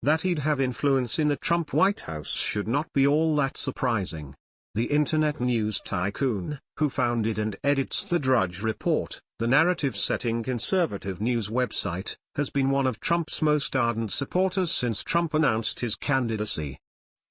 That he'd have influence in the Trump White House should not be all that surprising. The internet news tycoon, who founded and edits the Drudge Report, the narrative-setting conservative news website, has been one of Trump's most ardent supporters since Trump announced his candidacy.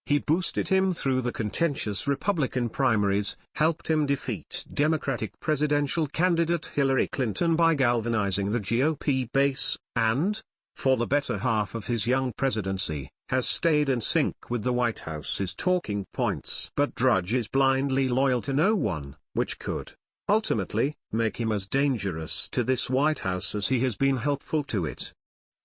He boosted him through the contentious Republican primaries, helped him defeat Democratic presidential candidate Hillary Clinton by galvanizing the GOP base, and, for the better half of his young presidency, has stayed in sync with the White House's talking points. But Drudge is blindly loyal to no one, which could, ultimately, make him as dangerous to this White House as he has been helpful to it.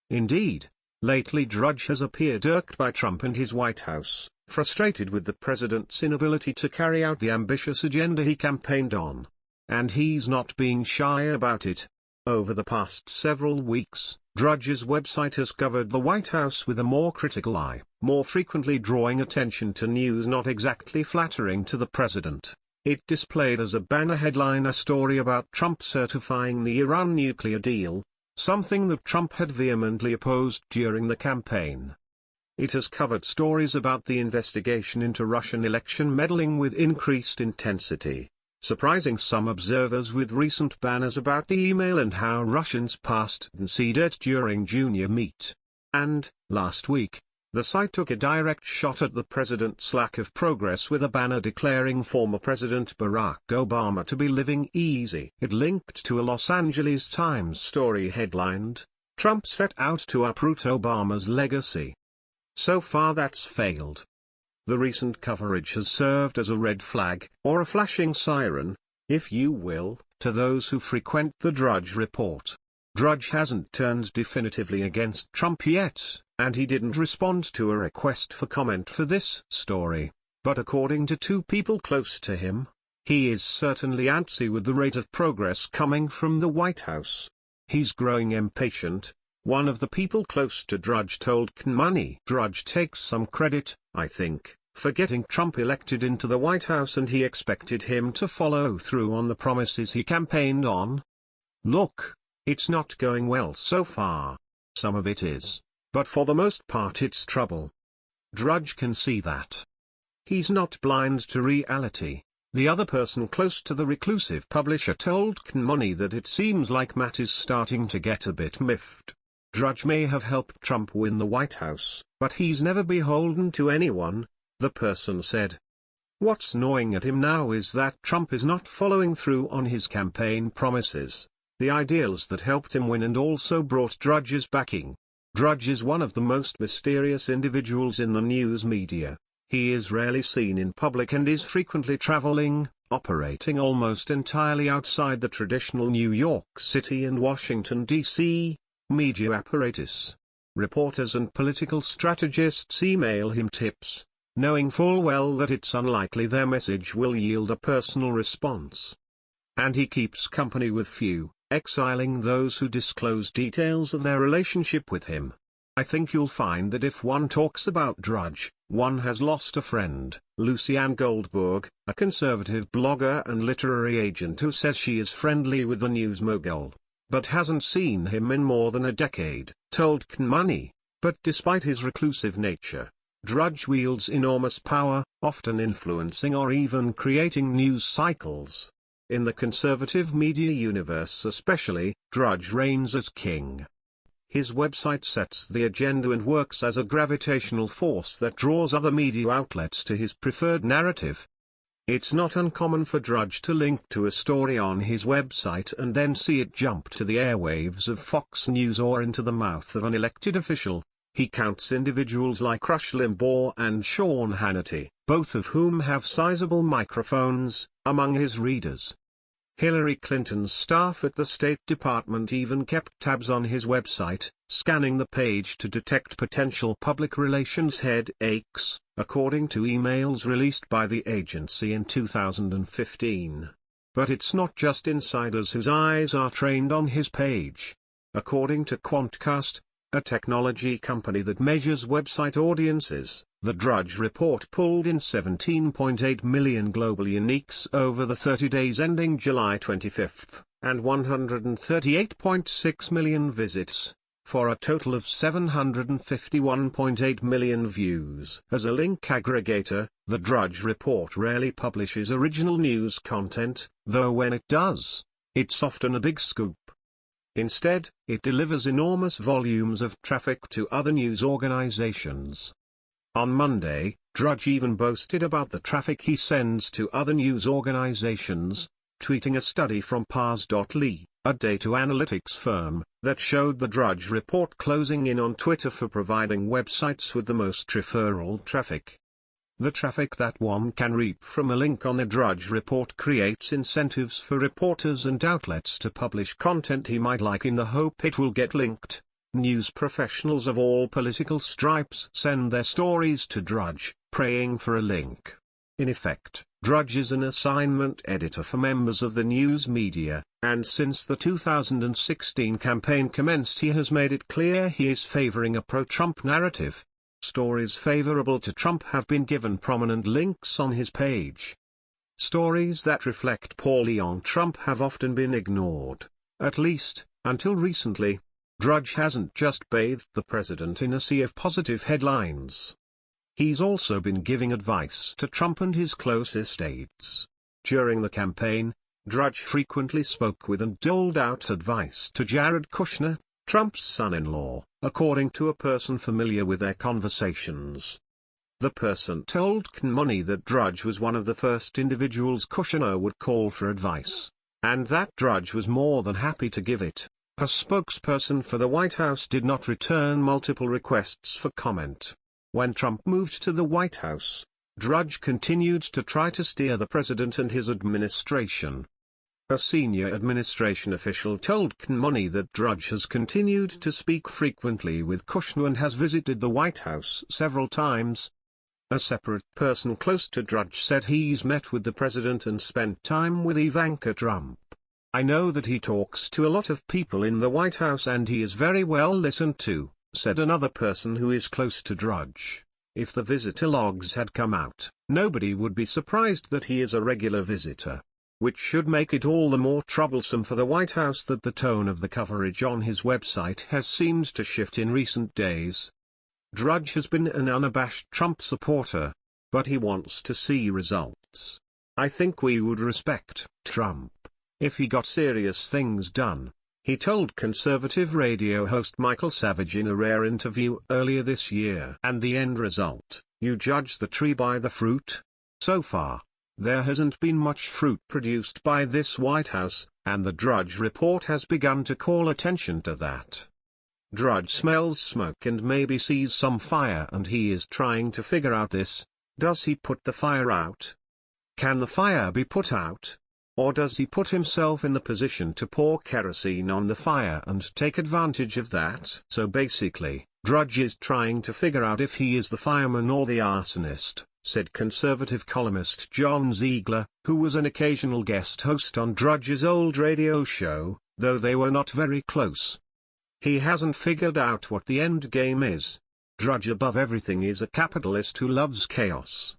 Indeed, lately Drudge has appeared irked by Trump and his White House, frustrated with the president's inability to carry out the ambitious agenda he campaigned on. And he's not being shy about it. Over the past several weeks, Drudge's website has covered the White House with a more critical eye, more frequently drawing attention to news not exactly flattering to the president. It displayed as a banner headline a story about Trump certifying the Iran nuclear deal, something that Trump had vehemently opposed during the campaign. It has covered stories about the investigation into Russian election meddling with increased intensity, surprising some observers with recent banners about the email and how Russians passed NC dirt during junior meet. And, last week, the site took a direct shot at the president's lack of progress with a banner declaring former President Barack Obama to be living easy. It linked to a Los Angeles Times story headlined, "Trump set out to uproot Obama's legacy." So far that's failed. The recent coverage has served as a red flag, or a flashing siren, if you will, to those who frequent the Drudge Report. Drudge hasn't turned definitively against Trump yet, and he didn't respond to a request for comment for this story, but according to two people close to him, he is certainly antsy with the rate of progress coming from the White House. He's growing impatient. One of the people close to Drudge told Money. Drudge takes some credit, I think, for getting Trump elected into the White House, and he expected him to follow through on the promises he campaigned on. Look, it's not going well so far. Some of it is, but for the most part it's trouble. Drudge can see that. He's not blind to reality. The other person close to the reclusive publisher told Money that it seems like Matt is starting to get a bit miffed. Drudge may have helped Trump win the White House, but he's never beholden to anyone, the person said. What's gnawing at him now is that Trump is not following through on his campaign promises, the ideals that helped him win and also brought Drudge's backing. Drudge is one of the most mysterious individuals in the news media. He is rarely seen in public and is frequently traveling, operating almost entirely outside the traditional New York City and Washington, D.C., media apparatus. Reporters and political strategists email him tips, knowing full well that it's unlikely their message will yield a personal response. And he keeps company with few, exiling those who disclose details of their relationship with him. I think you'll find that if one talks about Drudge, one has lost a friend. Lucianne Goldberg, a conservative blogger and literary agent who says she is friendly with the news mogul, but hasn't seen him in more than a decade, told Money. But despite his reclusive nature, Drudge wields enormous power, often influencing or even creating news cycles. In the conservative media universe especially, Drudge reigns as king. His website sets the agenda and works as a gravitational force that draws other media outlets to his preferred narrative. It's not uncommon for Drudge to link to a story on his website and then see it jump to the airwaves of Fox News or into the mouth of an elected official. He counts individuals like Rush Limbaugh and Sean Hannity, both of whom have sizable microphones, among his readers. Hillary Clinton's staff at the State Department even kept tabs on his website, scanning the page to detect potential public relations headaches, according to emails released by the agency in 2015. But it's not just insiders whose eyes are trained on his page. According to Quantcast, a technology company that measures website audiences, the Drudge Report pulled in 17.8 million global uniques over the 30 days ending July 25, and 138.6 million visits. for a total of 751.8 million views. As a link aggregator, the Drudge Report rarely publishes original news content, though when it does, it's often a big scoop. Instead, it delivers enormous volumes of traffic to other news organizations. On Monday, Drudge even boasted about the traffic he sends to other news organizations, tweeting a study from Parse.ly, a data analytics firm, that showed the Drudge Report closing in on Twitter for providing websites with the most referral traffic. The traffic that one can reap from a link on the Drudge Report creates incentives for reporters and outlets to publish content he might like in the hope it will get linked. News professionals of all political stripes send their stories to Drudge, praying for a link. In effect, Drudge is an assignment editor for members of the news media, and since the 2016 campaign commenced he has made it clear he is favoring a pro-Trump narrative. Stories favorable to Trump have been given prominent links on his page. Stories that reflect poorly on Trump have often been ignored, at least, until recently. Drudge hasn't just bathed the president in a sea of positive headlines. He's also been giving advice to Trump and his closest aides. During the campaign, Drudge frequently spoke with and doled out advice to Jared Kushner, Trump's son-in-law, according to a person familiar with their conversations. The person told Money that Drudge was one of the first individuals Kushner would call for advice, and that Drudge was more than happy to give it. A spokesperson for the White House did not return multiple requests for comment. When Trump moved to the White House, Drudge continued to try to steer the president and his administration. A senior administration official told Money that Drudge has continued to speak frequently with Kushner and has visited the White House several times. A separate person close to Drudge said he's met with the president and spent time with Ivanka Trump. "I know that he talks to a lot of people in the White House and he is very well listened to," said another person who is close to Drudge. "If the visitor logs had come out, nobody would be surprised that he is a regular visitor." Which should make it all the more troublesome for the White House that the tone of the coverage on his website has seemed to shift in recent days. Drudge has been an unabashed Trump supporter, but he wants to see results. "I think we would respect Trump if he got serious things done," he told conservative radio host Michael Savage in a rare interview earlier this year. "And the end result, you judge the tree by the fruit. So far, there hasn't been much fruit produced by this White House, and the Drudge Report has begun to call attention to that." Drudge smells smoke and maybe sees some fire, and he is trying to figure out this. Does he put the fire out? Can the fire be put out? Or does he put himself in the position to pour kerosene on the fire and take advantage of that? So basically, Drudge is trying to figure out if he is the fireman or the arsonist, said conservative columnist John Ziegler, who was an occasional guest host on Drudge's old radio show, though they were not very close. He hasn't figured out what the end game is. Drudge above everything is a capitalist who loves chaos.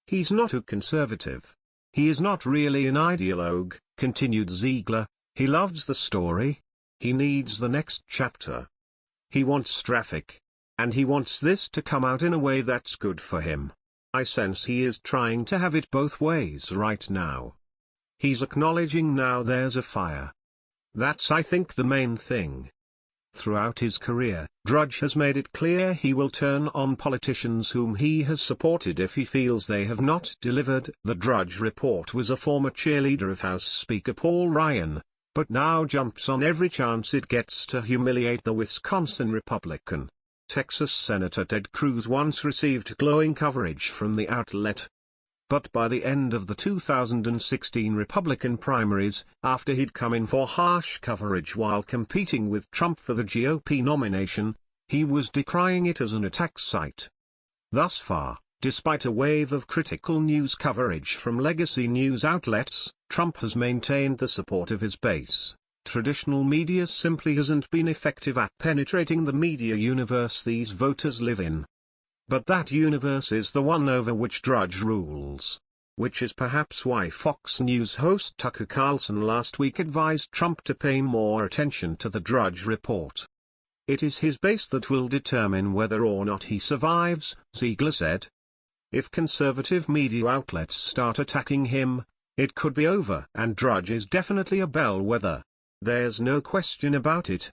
He's not a conservative. He is not really an ideologue, continued Ziegler. He loves the story. He needs the next chapter. He wants traffic. And he wants this to come out in a way that's good for him. I sense he is trying to have it both ways right now. He's acknowledging now there's a fire. That's, I think, the main thing. Throughout his career, Drudge has made it clear he will turn on politicians whom he has supported if he feels they have not delivered. The Drudge Report was a former cheerleader of House Speaker Paul Ryan, but now jumps on every chance it gets to humiliate the Wisconsin Republican. Texas Senator Ted Cruz once received glowing coverage from the outlet. But by the end of the 2016 Republican primaries, after he'd come in for harsh coverage while competing with Trump for the GOP nomination, he was decrying it as an attack site. Thus far, despite a wave of critical news coverage from legacy news outlets, Trump has maintained the support of his base. Traditional media simply hasn't been effective at penetrating the media universe these voters live in. But that universe is the one over which Drudge rules. Which is perhaps why Fox News host Tucker Carlson last week advised Trump to pay more attention to the Drudge Report. It is his base that will determine whether or not he survives, Ziegler said. If conservative media outlets start attacking him, it could be over. And Drudge is definitely a bellwether. There's no question about it.